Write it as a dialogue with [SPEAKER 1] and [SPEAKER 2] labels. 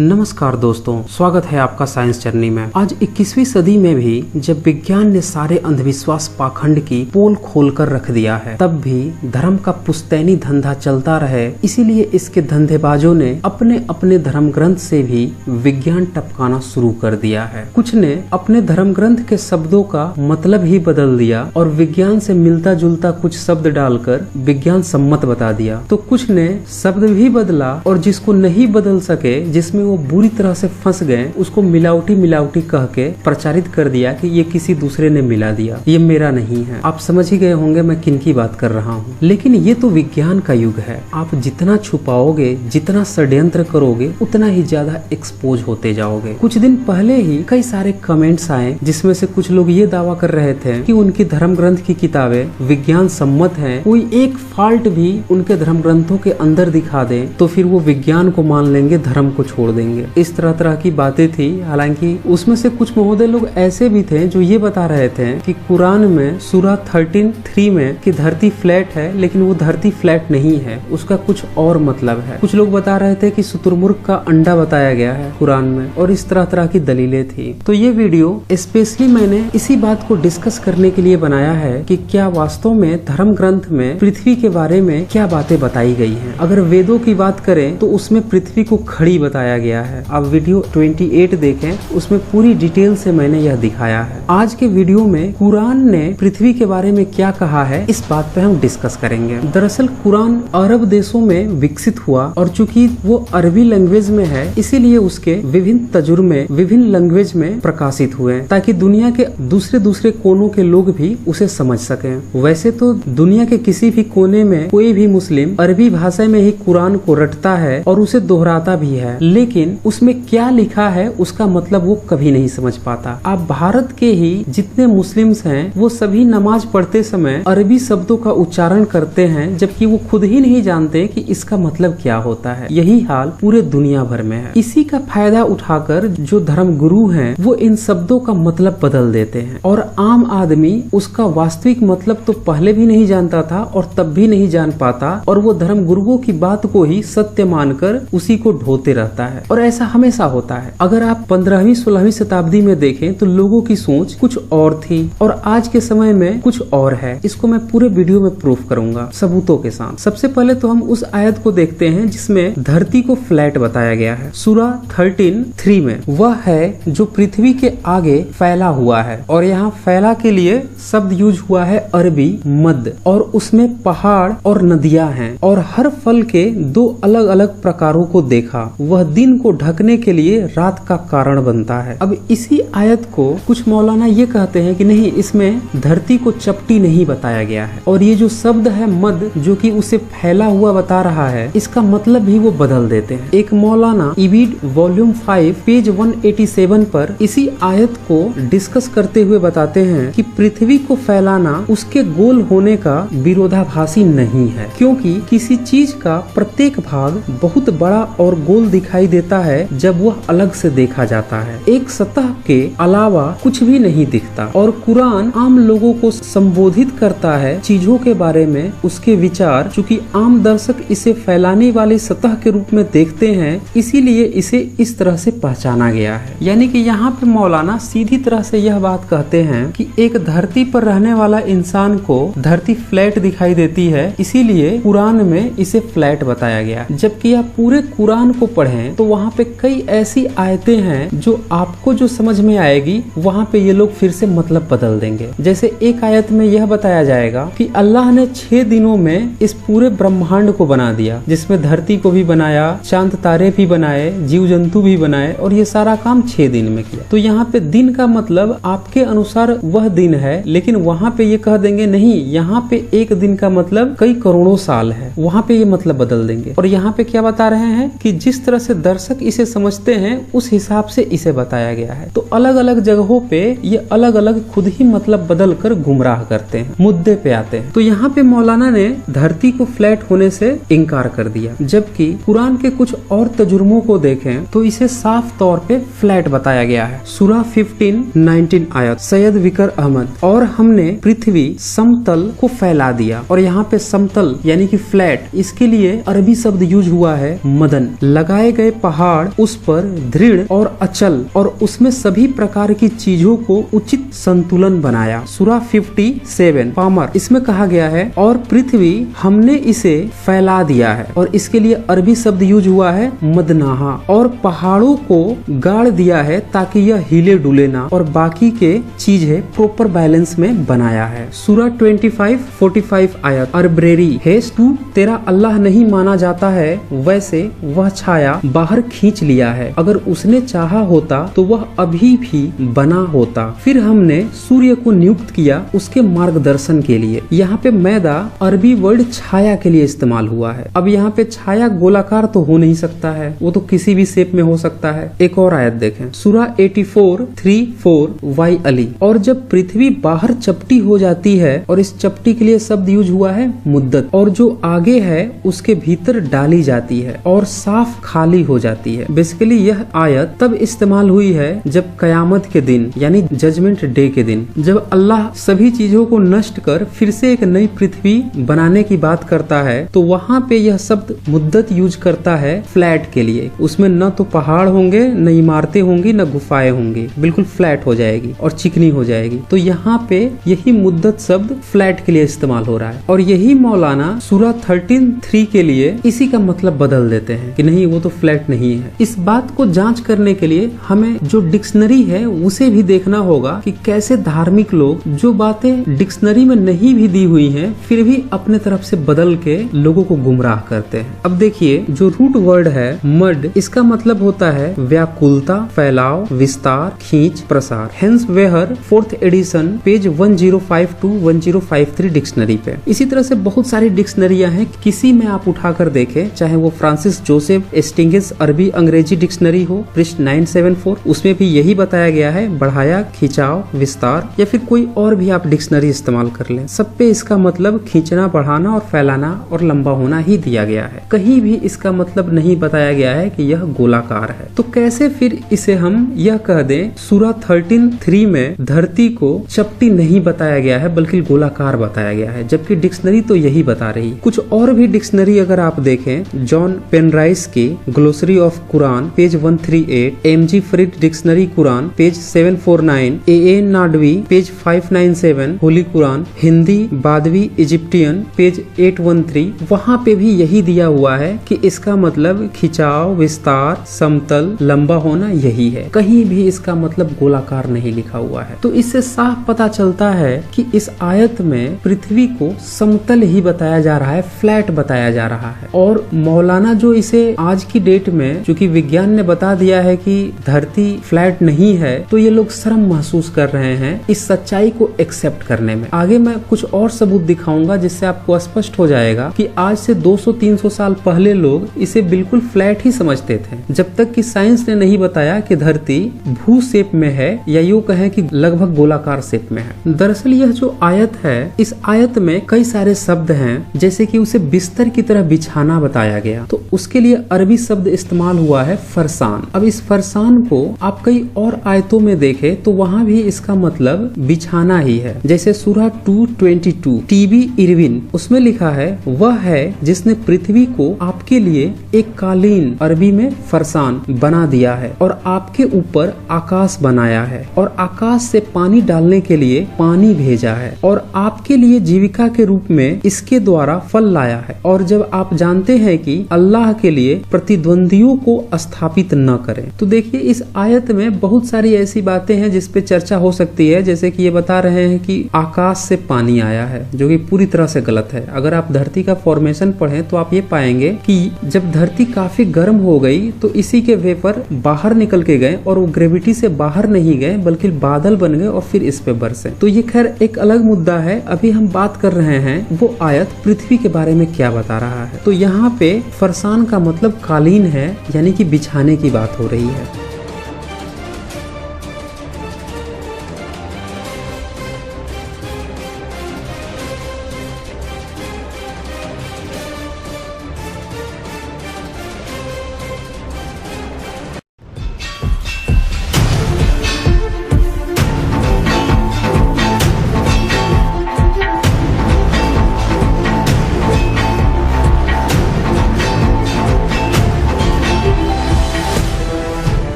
[SPEAKER 1] नमस्कार दोस्तों, स्वागत है आपका साइंस जर्नी में। आज 21वीं सदी में भी जब विज्ञान ने सारे अंधविश्वास पाखंड की पोल खोलकर रख दिया है, तब भी धर्म का पुश्तैनी धंधा चलता रहे, इसीलिए इसके धंधेबाजों ने अपने अपने धर्म ग्रंथ से भी विज्ञान टपकाना शुरू कर दिया है। कुछ ने अपने धर्म ग्रंथ के शब्दों का मतलब ही बदल दिया और विज्ञान से मिलता जुलता कुछ शब्द डालकर विज्ञान सम्मत बता दिया, तो कुछ ने शब्द भी बदला और जिसको नहीं बदल सके, जिसमें वो बुरी तरह से फंस गए, उसको मिलावटी मिलावटी कह के प्रचारित कर दिया कि ये किसी दूसरे ने मिला दिया, ये मेरा नहीं है। आप समझ ही गए होंगे मैं किन की बात कर रहा हूँ। लेकिन ये तो विज्ञान का युग है। आप जितना छुपाओगे, जितना षड्यंत्र करोगे, उतना ही ज्यादा एक्सपोज होते जाओगे। कुछ दिन पहले ही कई सारे कमेंट्स आए, जिसमें से कुछ लोग ये दावा कर रहे थे कि उनकी धर्म ग्रंथ की किताबें विज्ञान सम्मत हैं, कोई एक फॉल्ट भी उनके धर्म ग्रंथों के अंदर दिखा दे तो फिर वो विज्ञान को मान लेंगे, धर्म को छोड़ देंगे। इस तरह की बातें थी। हालांकि उसमें से कुछ महोदय लोग ऐसे भी थे जो ये बता रहे थे कि कुरान में सूरा 13:3 में कि धरती फ्लैट है, लेकिन वो धरती फ्लैट नहीं है, उसका कुछ और मतलब है। कुछ लोग बता रहे थे कि शुतुरमुर्ग का अंडा बताया गया है कुरान में, और इस तरह की दलीलें थी। तो ये वीडियो स्पेशली मैंने इसी बात को डिस्कस करने के लिए बनाया है कि क्या वास्तव में धर्म ग्रंथ में पृथ्वी के बारे में क्या बातें बताई गई हैं। अगर वेदों की बात करें तो उसमें पृथ्वी को खड़ी बताया गया है। आप वीडियो 28 देखें, उसमें पूरी डिटेल से मैंने यह दिखाया है। आज के वीडियो में कुरान ने पृथ्वी के बारे में क्या कहा है, इस बात पे हम डिस्कस करेंगे। दरअसल कुरान अरब देशों में विकसित हुआ और चूंकि वो अरबी लैंग्वेज में है, इसीलिए उसके विभिन्न तर्जुमे विभिन्न लैंग्वेज में प्रकाशित हुए ताकि दुनिया के दूसरे कोनों के लोग भी उसे समझ सकें। वैसे तो दुनिया के किसी भी कोने में कोई भी मुस्लिम अरबी भाषा में ही कुरान को रटता है और उसे दोहराता भी है, लेकिन उसमें क्या लिखा है उसका मतलब वो कभी नहीं समझ पाता। आप भारत के ही जितने मुस्लिम्स हैं वो सभी नमाज पढ़ते समय अरबी शब्दों का उच्चारण करते हैं, जबकि वो खुद ही नहीं जानते कि इसका मतलब क्या होता है। यही हाल पूरे दुनिया भर में है। इसी का फायदा उठाकर जो धर्म गुरु हैं वो इन शब्दों का मतलब बदल देते हैं और आम आदमी उसका वास्तविक मतलब तो पहले भी नहीं जानता था और तब भी नहीं जान पाता, और वो धर्म गुरुओं की बात को ही सत्य मानकर उसी को ढोते रहता है। और ऐसा हमेशा होता है। अगर आप 15वीं 16वीं शताब्दी में देखें तो लोगों की सोच कुछ और थी और आज के समय में कुछ और है। इसको मैं पूरे वीडियो में प्रूफ करूंगा सबूतों के साथ। सबसे पहले तो हम उस आयत को देखते हैं जिसमें धरती को फ्लैट बताया गया है। सूरा 13:3 में वह है जो पृथ्वी के आगे फैला हुआ है, और यहाँ फैला के लिए शब्द यूज हुआ है अरबी मद, और उसमें पहाड़ और नदियां हैं और हर फल के 2 अलग अलग प्रकारों को देखा। वह दिन को ढकने के लिए रात का कारण बनता है। अब इसी आयत को कुछ मौलाना ये कहते हैं कि नहीं, इसमें धरती को चपटी नहीं बताया गया है, और ये जो शब्द है मद जो कि उसे फैला हुआ बता रहा है, इसका मतलब भी वो बदल देते हैं। एक मौलाना इबीड वॉल्यूम 5 पेज 187 पर इसी आयत को डिस्कस करते हुए बताते हैं कि पृथ्वी को फैलाना उसके गोल होने का विरोधाभासी नहीं है, क्योंकि किसी चीज का प्रत्येक भाग बहुत बड़ा और गोल दिखाई देता है जब वह अलग से देखा जाता है। एक सतह के अलावा कुछ भी नहीं दिखता, और कुरान आम लोगों को संबोधित करता है चीजों के बारे में, उसके विचार, चूंकि आम दर्शक इसे फैलाने वाली सतह के रूप में देखते हैं, इसीलिए इसे इस तरह से पहचाना गया है। यानी कि यहाँ पे मौलाना सीधी तरह से यह बात कहते हैं कि एक धरती पर रहने वाला इंसान को धरती फ्लैट दिखाई देती है, इसीलिए कुरान में इसे फ्लैट बताया गया। जबकि आप पूरे कुरान को पढ़ें तो वहाँ पे कई ऐसी आयतें हैं जो आपको जो समझ में आएगी, वहाँ पे ये लोग फिर से मतलब बदल देंगे। जैसे एक आयत में यह बताया जाएगा कि अल्लाह ने 6 दिनों में इस पूरे ब्रह्मांड को बना दिया, जिसमें धरती को भी बनाया, चांद तारे भी बनाए, जीव जंतु भी बनाए, और ये सारा काम 6 दिन में किया। तो यहाँ पे दिन का मतलब आपके अनुसार वह दिन है, लेकिन वहाँ पे ये कह देंगे नहीं, यहाँ पे एक दिन का मतलब कई करोड़ों साल है, वहाँ पे ये मतलब बदल देंगे। और यहाँ पे क्या बता रहे हैं कि जिस तरह से दर्शक इसे समझते हैं उस हिसाब से इसे बताया गया है। तो अलग अलग जगहों पे ये अलग अलग खुद ही मतलब बदल कर गुमराह करते हैं, मुद्दे पे आते हैं। तो यहाँ पे मौलाना ने धरती को फ्लैट होने से इनकार कर दिया, जबकि कुरान के कुछ और तजुर्मों को देखें तो इसे साफ तौर पे फ्लैट बताया गया है। सूरा 15:19 आयत, सैयद विकर अहमद, और हमने पृथ्वी समतल को फैला दिया। और यहाँ पे समतल यानी कि फ्लैट, इसके लिए अरबी शब्द यूज हुआ है मदन। लगाए गए पहाड़ उस पर दृढ़ और अचल और उसमें सभी प्रकार की चीजों को उचित संतुलन बनाया। सूरा 57 पामर इसमें कहा गया है और पृथ्वी हमने इसे फैला दिया है, और इसके लिए अरबी शब्द यूज हुआ है मदनाहा, और पहाड़ों को गाड़ दिया है ताकि यह हिले डुले ना, और बाकी के चीजें प्रॉपर बैलेंस में बनाया है। सूरा 25-45 आयत अरब्रेरी हेस तू तेरा अल्लाह नहीं माना जाता है, वैसे वह छाया बाहर खींच लिया है, अगर उसने चाहा होता तो वह अभी भी बना होता। फिर हमने सूर्य को नियुक्त किया उसके मार्गदर्शन के लिए। यहाँ पे मैदा अरबी वर्ड छाया के लिए इस्तेमाल हुआ है। अब यहाँ पे छाया गोलाकार तो हो नहीं सकता है, वो तो किसी भी शेप में हो सकता है। एक और आयत देखें, सूरा 84:3-4 वाई अली, और जब पृथ्वी बाहर चपटी हो जाती है, और इस चपटी के लिए शब्द यूज हुआ है मुद्दत, और जो आगे है उसके भीतर डाली जाती है और साफ खाली हो जाती है। बेसिकली यह आयत तब इस्तेमाल हुई है जब कयामत के दिन यानी जजमेंट डे के दिन, जब अल्लाह सभी चीजों को नष्ट कर फिर से एक नई पृथ्वी बनाने की बात करता है, तो वहाँ पे यह शब्द मुद्दत यूज करता है फ्लैट के लिए। उसमें न तो पहाड़ होंगे, न इमारतें होंगी, न गुफाएं होंगी, बिल्कुल फ्लैट हो जाएगी और चिकनी हो जाएगी। तो यहाँ पे यही मुद्दत शब्द फ्लैट के लिए इस्तेमाल हो रहा है, और यही मौलाना सूरा 13:3 के लिए इसी का मतलब बदल देते हैं कि नहीं वो तो फ्लैट नहीं है। इस बात को जांच करने के लिए हमें जो डिक्शनरी है उसे भी देखना होगा कि कैसे धार्मिक लोग जो बातें डिक्शनरी में नहीं भी दी हुई हैं फिर भी अपने तरफ से बदल के लोगों को गुमराह करते हैं। अब देखिए जो रूट वर्ड है मड, इसका मतलब होता है व्याकुलता, फैलाव, विस्तार, खींच, प्रसार। Hans Wehr 4th edition page 1052-1053 dictionary पे। इसी तरह से बहुत सारी डिक्शनरियां हैं, किसी में आप उठाकर देखें, चाहे वो फ्रांसिस जोसेफ एस्टिंगिस अरबी अंग्रेजी डिक्शनरी हो पृष्ठ 974, उसमें भी यही बताया गया है, बढ़ाया, खिंचाव, विस्तार, या फिर कोई और भी आप डिक्शनरी इस्तेमाल कर लें, सब पे इसका मतलब खींचना, बढ़ाना और फैलाना और लंबा होना ही दिया गया है। कहीं भी इसका मतलब नहीं बताया गया है कि यह गोलाकार है। तो कैसे फिर इसे हम यह कह दें सूरा 13:3 में धरती को चपटी नहीं बताया गया है बल्कि गोलाकार बताया गया है, जबकि डिक्शनरी तो यही बता रही। कुछ और भी डिक्शनरी अगर आप देखें, जॉन पेनराइस की glossary of Quran page 138, MG Farid dictionary Quran page 749, A Nadvi page 597, holy Quran Hindi बादवी इजिप्टियन पेज 813, वहाँ पे भी यही दिया हुआ है कि इसका मतलब खिंचाव, विस्तार, समतल, लंबा होना यही है। कहीं भी इसका मतलब गोलाकार नहीं लिखा हुआ है। तो इससे साफ पता चलता है कि इस आयत में पृथ्वी को समतल ही बताया जा रहा है, फ्लैट बताया जा रहा है। और मौलाना जो इसे आज की डेट में, चूंकि विज्ञान ने बता दिया है कि धरती फ्लैट नहीं है, तो ये लोग शर्म महसूस कर रहे हैं इस सच्चाई को एक्सेप्ट करने में। आगे मैं कुछ और सबूत दिखाऊंगा जिससे आपको स्पष्ट हो जाएगा कि आज से 200-300 साल पहले लोग इसे बिल्कुल फ्लैट ही समझते थे, जब तक कि साइंस ने नहीं बताया कि धरती भू शेप में है, या यूं कहें कि लगभग गोलाकार शेप में है। दरअसल यह जो आयत है, इस आयत में कई सारे शब्द हैं, जैसे कि उसे बिस्तर की तरह बिछाना बताया गया, तो उसके लिए अरबी शब्द इस्तेमाल हुआ है फरसान। अब इस फरसान को आप कई और आयतों में देखें तो वहाँ भी इसका मतलब बिछाना ही है। जैसे सूरा 2:22 टीबी इरविन, उसमें लिखा है, वह है जिसने पृथ्वी को आपके लिए एक कालीन अरबी में फरसान बना दिया है और आपके ऊपर आकाश बनाया है और आकाश से पानी डालने के लिए पानी भेजा है और आपके लिए जीविका के रूप में इसके द्वारा फल लाया है। और जब आप जानते हैं कि अल्लाह के लिए प्रतिद्वंदियों को स्थापित न करें। तो देखिए इस आयत में बहुत सारी ऐसी बातें हैं जिस पे चर्चा हो सकती है, जैसे कि ये बता रहे हैं कि आकाश से पानी आया है, जो कि पूरी तरह से गलत है। अगर आप धरती का फॉर्मेशन पढ़ें तो आप ये पाएंगे कि जब धरती काफी गर्म हो गई तो इसी के वेपर बाहर निकल के गए और वो ग्रेविटी से बाहर नहीं गए बल्कि बादल बन गए और फिर इस पे बरसे। तो ये खैर एक अलग मुद्दा है। अभी हम बात कर रहे हैं वो आयत पृथ्वी के बारे में क्या बता रहा है। तो यहाँ पे फरसान का मतलब कालीन है, यानी कि बिछाने की बात हो रही है।